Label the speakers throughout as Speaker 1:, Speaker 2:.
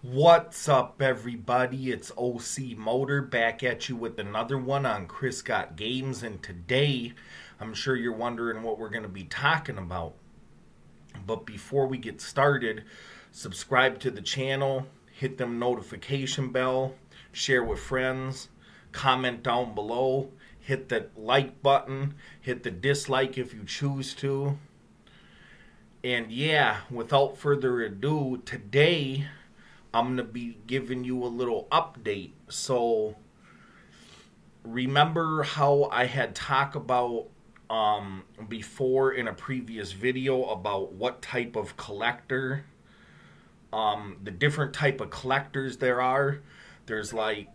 Speaker 1: What's up, everybody? It's OC Motor back at you with another one on Chris Got Games, and today I'm sure you're wondering what we're going to be talking about. But before we get started, subscribe to the channel, hit the notification bell, share with friends, comment down below, hit the like button, hit the dislike if you choose to. And yeah, without further ado, today I'm going to be giving you a little update. So, remember how I had talked about before in a previous video about what type of collector, the different type of collectors there are? There's like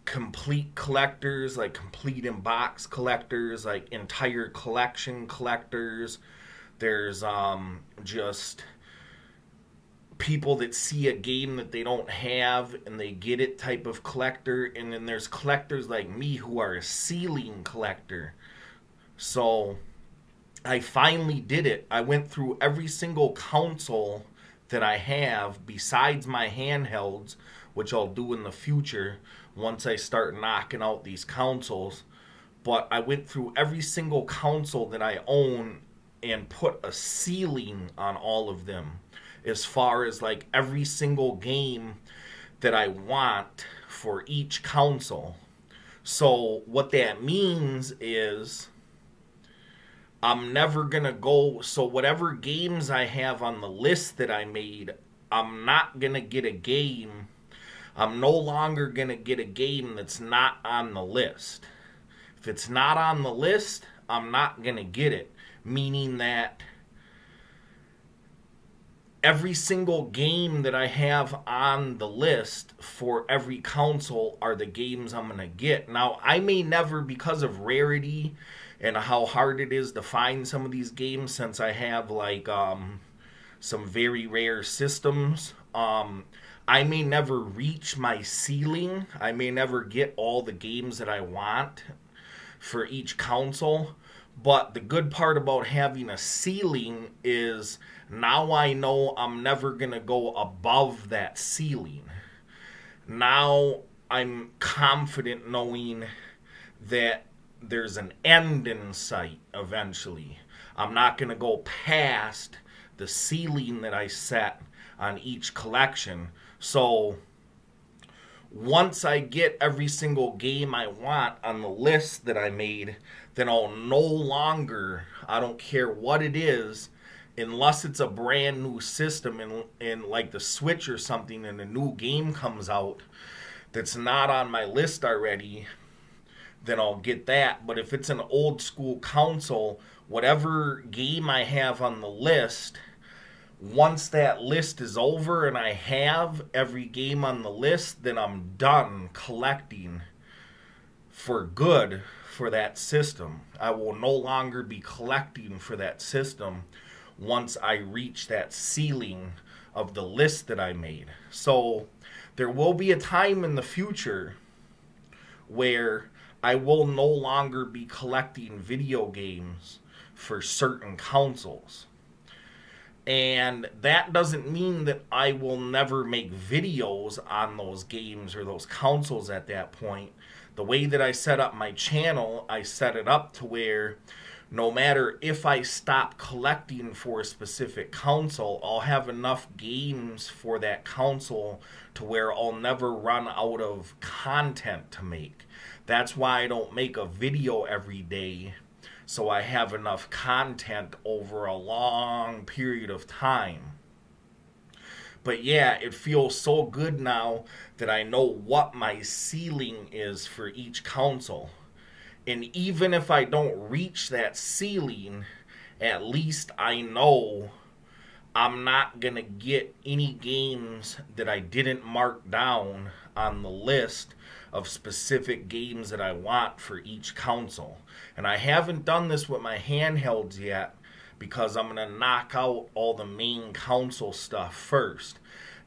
Speaker 1: complete collectors, like complete in box collectors, like entire collection collectors. There's just people that see a game that they don't have and they get it type of collector, and then there's collectors like me who are a ceiling collector. So I finally did it. I went through every single console that I have besides my handhelds, which I'll do in the future once I start knocking out these consoles. But I went through every single console that I own and put a ceiling on all of them, as far as like every single game that I want for each console. So what that means is I'm never gonna go, so whatever games I have on the list that I made, I'm not gonna get a game. I'm no longer gonna get a game that's not on the list. If it's not on the list, I'm not gonna get it. Meaning that every single game that I have on the list for every console are the games I'm going to get. Now, I may never, because of rarity and how hard it is to find some of these games, since I have like some very rare systems, I may never reach my ceiling. I may never get all the games that I want for each console. But the good part about having a ceiling is now I know I'm never going to go above that ceiling. Now I'm confident knowing that there's an end in sight eventually. I'm not going to go past the ceiling that I set on each collection. So once I get every single game I want on the list that I made, then I'll no longer, I don't care what it is, unless it's a brand new system in like the Switch or something, and a new game comes out that's not on my list already, then I'll get that. But if it's an old school console, whatever game I have on the list, once that list is over and I have every game on the list, then I'm done collecting for good for that system. I will no longer be collecting for that system once I reach that ceiling of the list that I made. So there will be a time in the future where I will no longer be collecting video games for certain consoles. And that doesn't mean that I will never make videos on those games or those consoles at that point. The way that I set up my channel, I set it up to where no matter if I stop collecting for a specific console, I'll have enough games for that console to where I'll never run out of content to make. That's why I don't make a video every day, so I have enough content over a long period of time. But yeah, it feels so good now that I know what my ceiling is for each console. And even if I don't reach that ceiling, at least I know I'm not going to get any games that I didn't mark down on the list of specific games that I want for each console. And I haven't done this with my handhelds yet because I'm going to knock out all the main console stuff first.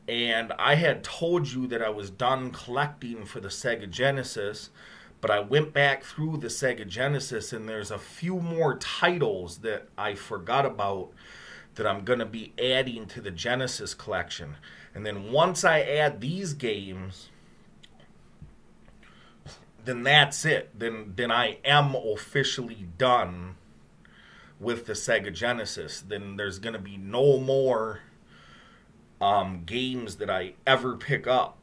Speaker 1: And I had told you that I was done collecting for the Sega Genesis, but I went back through the Sega Genesis and there's a few more titles that I forgot about that I'm going to be adding to the Genesis collection. And then once I add these games, then that's it. Then I am officially done with the Sega Genesis. Then there's going to be no more games that I ever pick up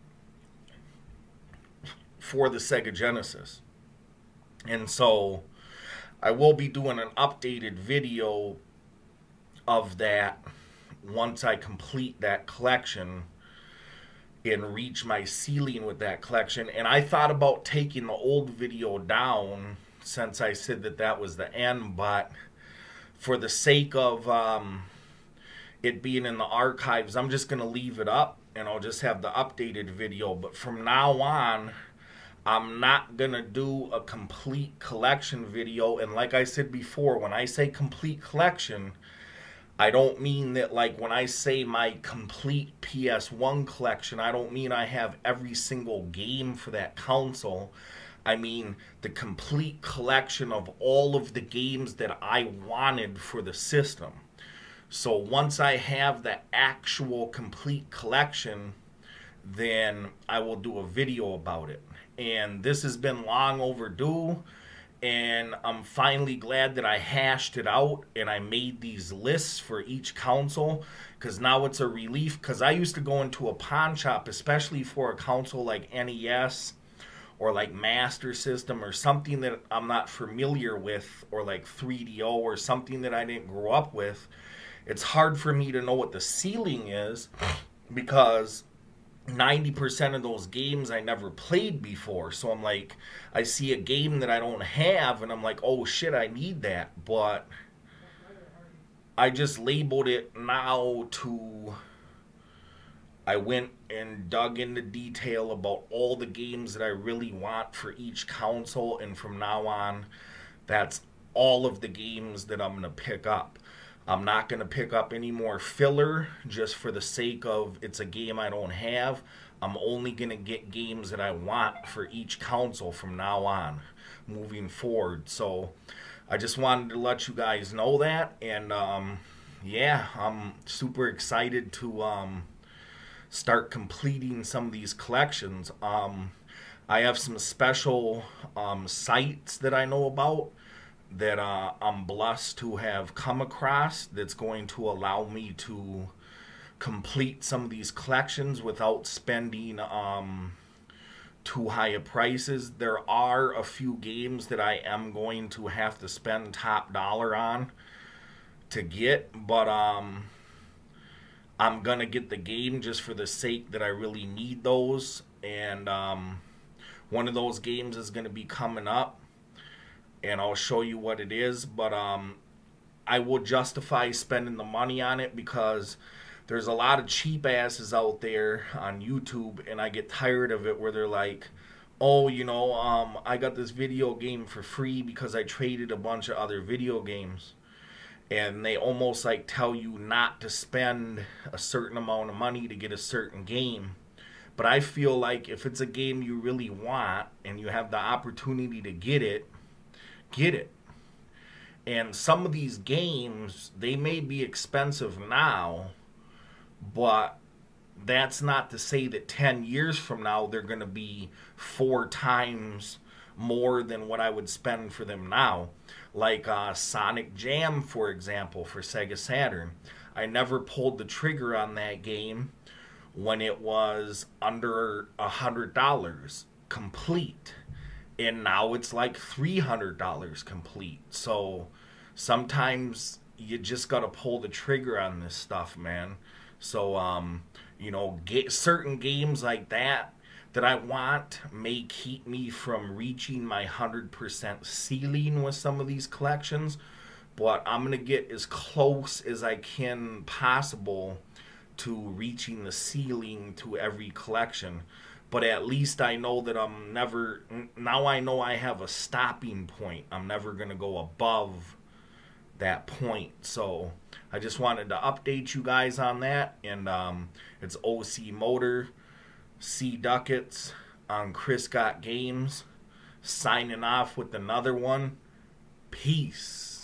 Speaker 1: for the Sega Genesis. And so I will be doing an updated video of that once I complete that collection and reach my ceiling with that collection. And I thought about taking the old video down since I said that that was the end, but for the sake of it being in the archives, I'm just going to leave it up and I'll just have the updated video. But from now on, I'm not going to do a complete collection video. And like I said before, when I say complete collection, I don't mean that, like, when I say my complete PS1 collection, I don't mean I have every single game for that console. I mean the complete collection of all of the games that I wanted for the system. So once I have the actual complete collection, then I will do a video about it. And this has been long overdue, and I'm finally glad that I hashed it out and I made these lists for each console, because now it's a relief. Because I used to go into a pawn shop, especially for a console like NES or like Master System or something that I'm not familiar with, or like 3DO or something that I didn't grow up with. It's hard for me to know what the ceiling is, because 90% of those games I never played before. So I'm like, I see a game that I don't have and I'm like, oh shit, I need that. But I just labeled it now to, I went and dug into detail about all the games that I really want for each console, and from now on, that's all of the games that I'm going to pick up. I'm not going to pick up any more filler just for the sake of it's a game I don't have. I'm only going to get games that I want for each console from now on, moving forward. So I just wanted to let you guys know that. And yeah, I'm super excited to start completing some of these collections. I have some special sites that I know about that I'm blessed to have come across that's going to allow me to complete some of these collections without spending too high of prices. There are a few games that I am going to have to spend top dollar on to get, but I'm gonna get the game just for the sake that I really need those. And one of those games is gonna be coming up, and I'll show you what it is. But I will justify spending the money on it, because there's a lot of cheap asses out there on YouTube, and I get tired of it, where they're like, oh, you know, I got this video game for free because I traded a bunch of other video games. And they almost like tell you not to spend a certain amount of money to get a certain game. But I feel like if it's a game you really want and you have the opportunity to get it, get it. And some of these games, they may be expensive now, but that's not to say that 10 years from now they're going to be 4 times more than what I would spend for them now. Like Sonic Jam, for example, for Sega Saturn. I never pulled the trigger on that game when it was under $100 complete. And now it's like $300 complete. So sometimes you just got to pull the trigger on this stuff, man. So, you know, certain games like that I want may keep me from reaching my 100% ceiling with some of these collections. But I'm going to get as close as I can possible to reaching the ceiling to every collection. But at least I know that I'm never, now I know I have a stopping point. I'm never going to go above that point. So I just wanted to update you guys on that. And it's OC Motor, C Ducats on Chris Got Games, signing off with another one. Peace.